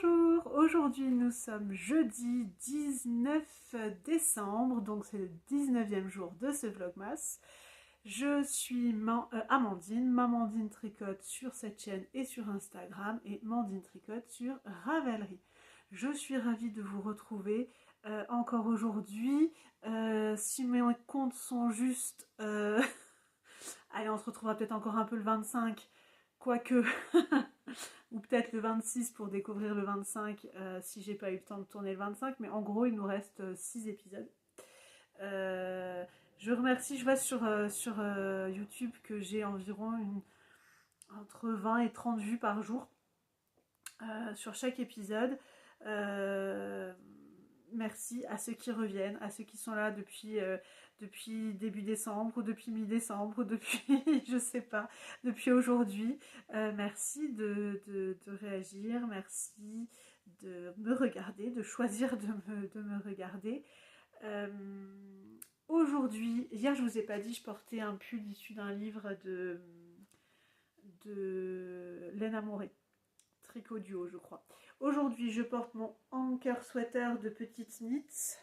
Bonjour, aujourd'hui nous sommes jeudi 19 décembre, donc c'est le 19e jour de ce vlogmas. Je suis Amandine, Mamandine Tricote sur cette chaîne et sur Instagram et Mandine Tricote sur Ravelry. Je suis ravie de vous retrouver encore aujourd'hui. Si mes comptes sont justes, allez, on se retrouvera peut-être encore un peu le 25, quoique... ou peut-être le 26 pour découvrir le 25 si j'ai pas eu le temps de tourner le 25, mais en gros il nous reste 6 épisodes. Je remercie, je vois sur YouTube que j'ai environ entre 20 et 30 vues par jour sur chaque épisode. Merci à ceux qui reviennent, à ceux qui sont là depuis début décembre ou depuis mi-décembre ou depuis, je sais pas, depuis aujourd'hui. Merci de réagir, merci de me regarder, de choisir de me regarder. Aujourd'hui, hier je vous ai pas dit, je portais un pull issu d'un livre de Lena Morey, Tricot Duo je crois. Aujourd'hui je porte mon Anker Sweater de Petite Knits.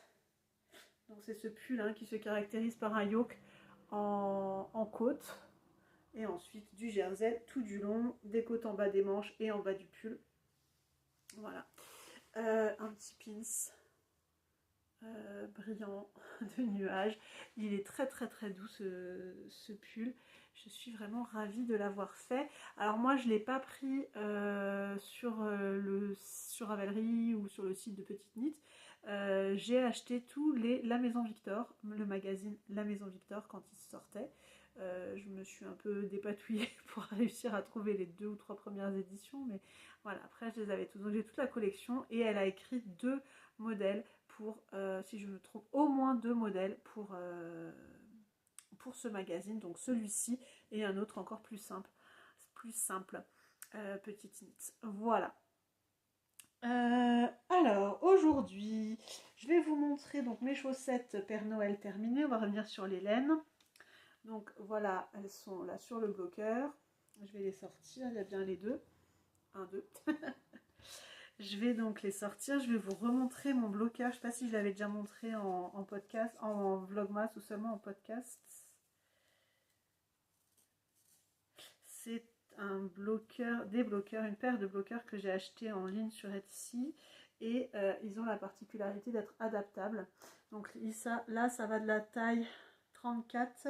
Donc c'est ce pull qui se caractérise par un yoke en côte. Et ensuite du jersey tout du long, des côtes en bas des manches et en bas du pull. Voilà. Un petit pins brillant de nuages. Il est très très très doux ce pull. Je suis vraiment ravie de l'avoir fait. Alors moi je ne l'ai pas pris sur Ravelry ou sur le site de Petite Knit. J'ai acheté La Maison Victor, le magazine La Maison Victor quand il sortait. Je me suis un peu dépatouillée pour réussir à trouver les 2 ou 3 premières éditions, mais voilà, après je les avais tous. Donc j'ai toute la collection et elle a écrit 2 modèles pour, si je me trompe, au moins 2 modèles pour ce magazine, donc celui-ci et un autre encore plus simple, Petite Knit. Voilà. Alors aujourd'hui je vais vous montrer donc mes chaussettes Père Noël terminées. On va revenir sur les laines. Donc voilà, elles sont là sur le bloqueur. Je vais les sortir, il y a bien les deux. 1, 2. Je vais donc les sortir. Je vais vous remontrer mon bloqueur. Je ne sais pas si je l'avais déjà montré en podcast, en vlogmas ou seulement en podcast. C'est un bloqueur, des bloqueurs, une paire de bloqueurs que j'ai acheté en ligne sur Etsy. Et ils ont la particularité d'être adaptables. Donc là, ça va de la taille 34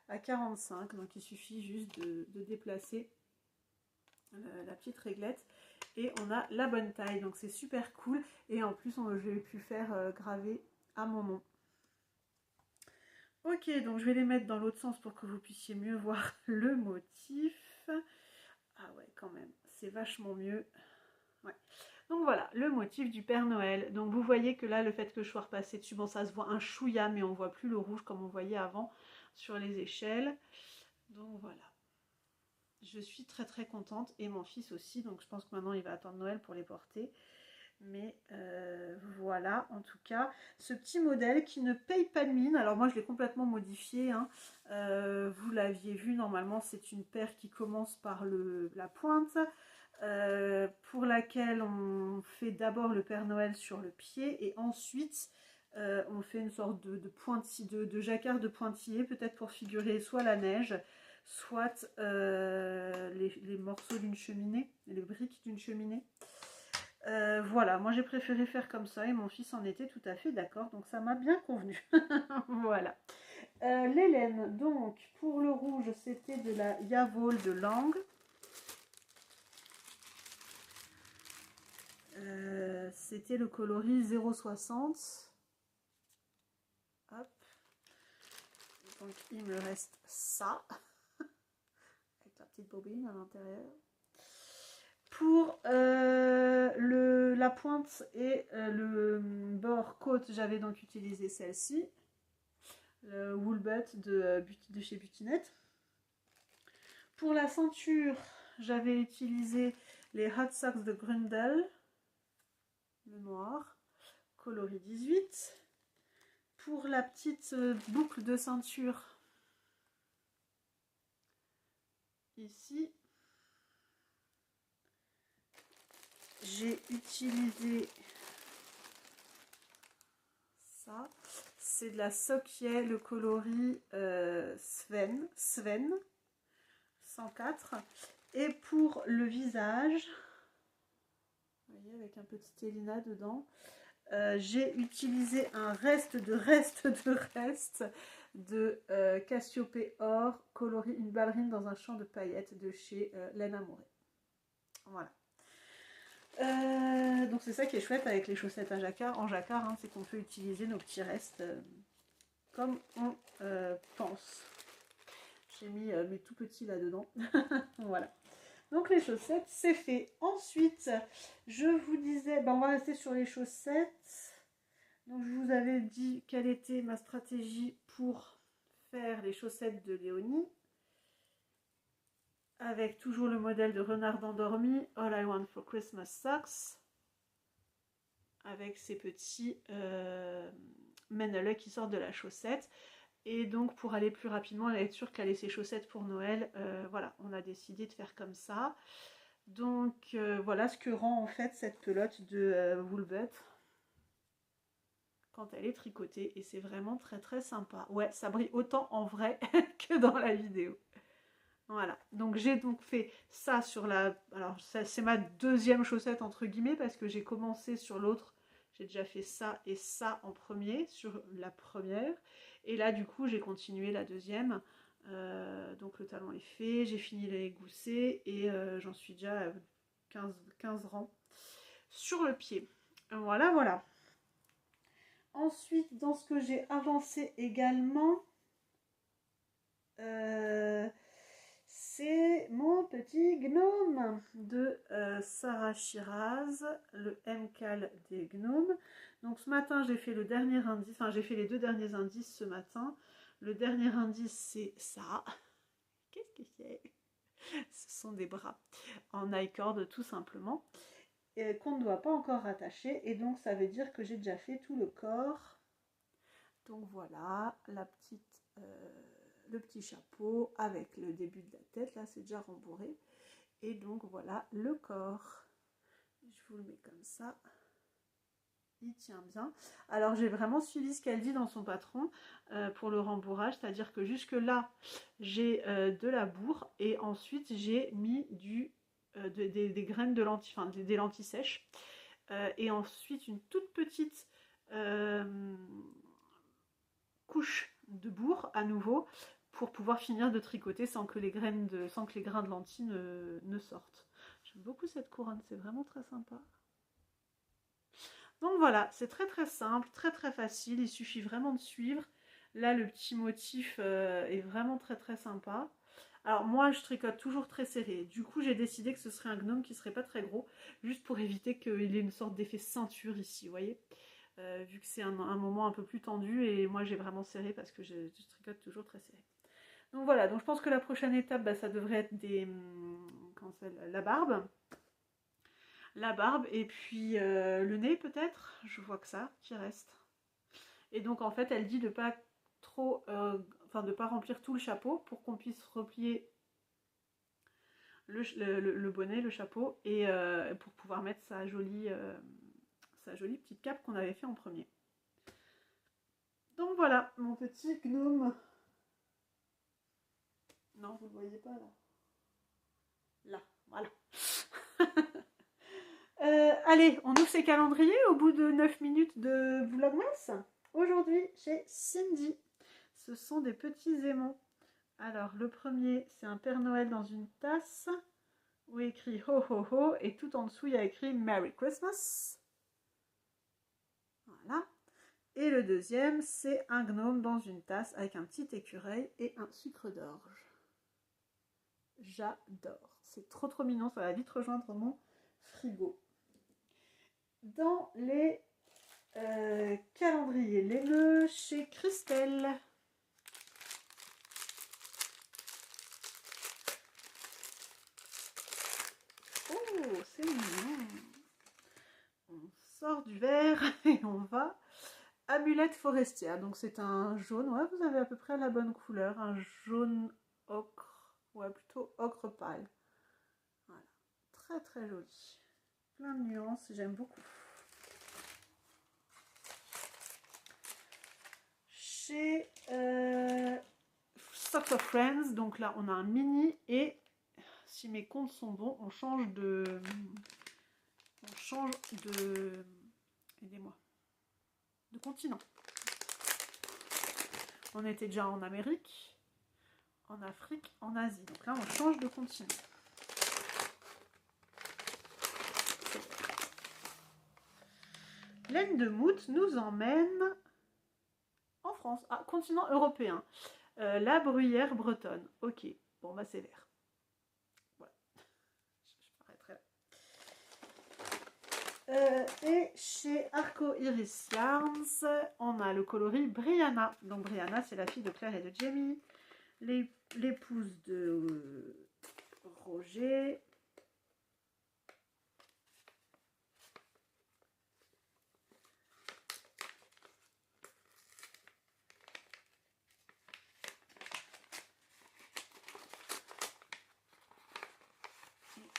à 45. Donc il suffit juste de déplacer la petite réglette. Et on a la bonne taille. Donc c'est super cool. Et en plus, j'ai pu faire graver à mon nom. Ok, donc je vais les mettre dans l'autre sens pour que vous puissiez mieux voir le motif. Ah ouais, quand même, c'est vachement mieux. Ouais. Donc voilà, le motif du Père Noël. Donc vous voyez que là, le fait que je sois repassée dessus, bon, ça se voit un chouïa, mais on ne voit plus le rouge comme on voyait avant sur les échelles. Donc voilà. Je suis très très contente et mon fils aussi, donc je pense que maintenant il va attendre Noël pour les porter. Mais voilà, en tout cas, ce petit modèle qui ne paye pas de mine. Alors moi je l'ai complètement modifié, vous l'aviez vu, normalement c'est une paire qui commence par la pointe, pour laquelle on fait d'abord le Père Noël sur le pied et ensuite on fait une sorte de jacquard de pointillé, peut-être pour figurer soit la neige, soit les morceaux d'une cheminée, les briques d'une cheminée. Voilà, moi j'ai préféré faire comme ça et mon fils en était tout à fait d'accord, donc ça m'a bien convenu. Voilà. Les laines, donc pour le rouge c'était de la Yavol de Lang. C'était le coloris 0,60. Hop. Donc il me reste ça, avec la petite bobine à l'intérieur. Pour la pointe et le bord côte, j'avais donc utilisé celle-ci, le Woolbutt de chez Butinette. Pour la ceinture, j'avais utilisé les Hot Socks de Grundel, le noir, coloris 18. Pour la petite boucle de ceinture, ici, j'ai utilisé ça. C'est de la Sokje, le coloris Sven 104. Et pour le visage, vous voyez, avec un petit Elina dedans, j'ai utilisé un reste de Cassiopée Or, coloris une ballerine dans un champ de paillettes de chez Laine Amourée. Voilà. Donc c'est ça qui est chouette avec les chaussettes en jacquard, hein, c'est qu'on peut utiliser nos petits restes comme on pense. J'ai mis mes tout petits là-dedans. Voilà. Donc les chaussettes, c'est fait. Ensuite, je vous disais, on va rester sur les chaussettes. Donc je vous avais dit quelle était ma stratégie pour faire les chaussettes de Léonie. Avec toujours le modèle de renard endormi, All I Want for Christmas Socks. Avec ces petits menelets qui sortent de la chaussette. Et donc pour aller plus rapidement et être sûr qu'elle ait ses chaussettes pour Noël, voilà, on a décidé de faire comme ça. Donc voilà ce que rend en fait cette pelote de Woolbut quand elle est tricotée. Et c'est vraiment très très sympa. Ouais, ça brille autant en vrai que dans la vidéo. Voilà, donc j'ai donc fait ça sur la... Alors c'est ma deuxième chaussette entre guillemets parce que j'ai commencé sur l'autre. J'ai déjà fait ça et ça en premier sur la première. Et là du coup j'ai continué la deuxième. Donc le talon est fait, j'ai fini les goussets et j'en suis déjà à 15 rangs sur le pied. Voilà, voilà. Ensuite, dans ce que j'ai avancé également... c'est mon petit gnome de Sarah Shiraz, le MCAL des gnomes. Donc ce matin j'ai fait le dernier indice, enfin j'ai fait les deux derniers indices ce matin. Le dernier indice c'est ça. Qu'est-ce que c'est? Ce sont des bras en I-cord tout simplement, qu'on ne doit pas encore rattacher. Et donc ça veut dire que j'ai déjà fait tout le corps. Donc voilà, la petite... le petit chapeau avec le début de la tête, là c'est déjà rembourré. Et donc voilà le corps. Je vous le mets comme ça. Il tient bien. Alors j'ai vraiment suivi ce qu'elle dit dans son patron pour le rembourrage, c'est-à-dire que jusque là j'ai de la bourre et ensuite j'ai mis des graines de lentilles, enfin des lentilles sèches et ensuite une toute petite couche de bourre à nouveau pour pouvoir finir de tricoter sans que les grains de lentilles ne sortent. J'aime beaucoup cette couronne, c'est vraiment très sympa. Donc voilà, c'est très très simple, très très facile, il suffit vraiment de suivre. Là le petit motif est vraiment très très sympa. Alors moi je tricote toujours très serré, du coup j'ai décidé que ce serait un gnome qui serait pas très gros, juste pour éviter qu'il ait une sorte d'effet ceinture ici, vous voyez. Vu que c'est un moment un peu plus tendu et moi j'ai vraiment serré parce que je tricote toujours très serré. Donc voilà, donc je pense que la prochaine étape ça devrait être la barbe. La barbe et puis le nez peut-être, je vois que ça qui reste. Et donc en fait elle dit de pas trop, de pas remplir tout le chapeau pour qu'on puisse replier le bonnet, le chapeau et pour pouvoir mettre sa jolie petite cape qu'on avait fait en premier. Donc voilà, mon petit gnome. Non, vous ne le voyez pas là. Là, voilà. Allez, on ouvre ses calendriers au bout de 9 minutes de vlogmas. Aujourd'hui, chez Cindy. Ce sont des petits aimants. Alors, le premier, c'est un Père Noël dans une tasse où il écrit ho ho ho et tout en dessous, il y a écrit Merry Christmas. Voilà. Et le deuxième, c'est un gnome dans une tasse avec un petit écureuil et un sucre d'orge. J'adore. C'est trop trop mignon, ça va vite rejoindre mon frigo. Dans les calendriers laineux chez Christelle. Oh, c'est mignon. On sort du verre et on va amulette forestière. Donc c'est un jaune, ouais, vous avez à peu près la bonne couleur, un jaune ocre, ouais, plutôt ocre pâle. Voilà, très très joli. plein de nuances, j'aime beaucoup. Chez Socks of Friends, donc là on a un mini et si mes comptes sont bons, on change de... Aidez-moi. De continent. On était déjà en Amérique, en Afrique, en Asie. Donc là, on change de continent. Laine de Mout nous emmène en France, continent européen. La bruyère bretonne. Ok, bon bah c'est vert. Voilà. Je m'arrêterai là. Et chez Arco Iris Yarns, on a le coloris Brianna. Donc Brianna, c'est la fille de Claire et de Jamie, l'épouse de Roger.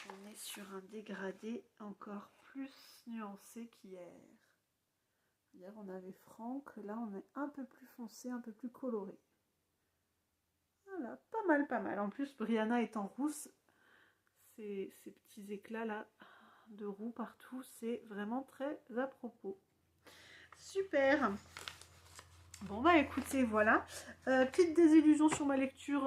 On est sur un dégradé encore plus nuancé qu'hier. Hier on avait Franck, là on est un peu plus foncé, un peu plus coloré. Voilà, pas mal, pas mal. En plus Brianna étant rousse, ces petits éclats là de roux partout, c'est vraiment très à propos. Super. Bon bah écoutez, voilà. Petite désillusion sur ma lecture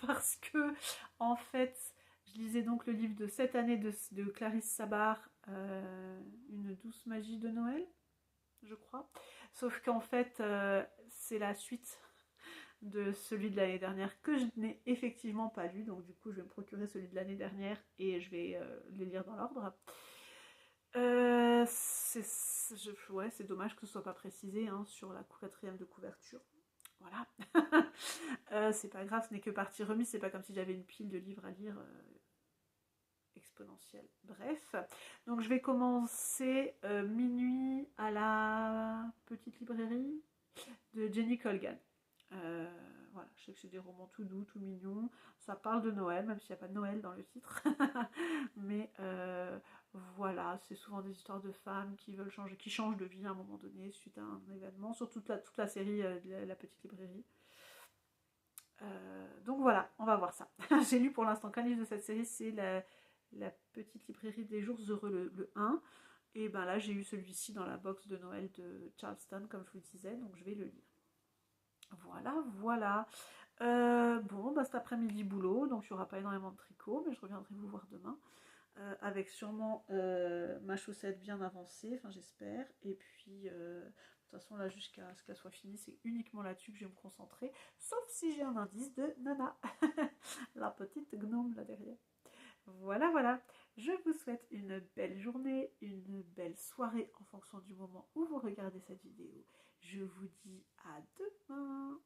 parce que en fait... Je lisais donc le livre de cette année de Clarisse Sabar, Une douce magie de Noël, je crois. Sauf qu'en fait, c'est la suite de celui de l'année dernière que je n'ai effectivement pas lu. Donc du coup, je vais me procurer celui de l'année dernière et je vais les lire dans l'ordre. Ouais, c'est dommage que ce soit pas précisé hein, sur la 4e de couverture. Voilà. C'est pas grave, ce n'est que partie remise. C'est pas comme si j'avais une pile de livres à lire. Exponentielle. Bref, donc je vais commencer Minuit à la petite librairie de Jenny Colgan. Voilà, je sais que c'est des romans tout doux, tout mignons. Ça parle de Noël, même s'il n'y a pas de Noël dans le titre. Mais voilà, c'est souvent des histoires de femmes qui veulent changer, qui changent de vie à un moment donné suite à un événement, sur toute la série de la petite librairie. Donc voilà, on va voir ça. J'ai lu pour l'instant qu'un livre de cette série, c'est la petite librairie des jours heureux, le 1. Et ben là, j'ai eu celui-ci dans la box de Noël de Charleston, comme je vous le disais, donc je vais le lire. Voilà, voilà. Bon, bah cet après-midi, boulot, donc il n'y aura pas énormément de tricot, mais je reviendrai vous voir demain. Avec sûrement ma chaussette bien avancée, enfin j'espère. Et puis, de toute façon, là, jusqu'à ce qu'elle soit finie, c'est uniquement là-dessus que je vais me concentrer. Sauf si j'ai un indice de Nana, la petite gnome là derrière. Voilà, voilà. Je vous souhaite une belle journée, une belle soirée en fonction du moment où vous regardez cette vidéo. Je vous dis à demain.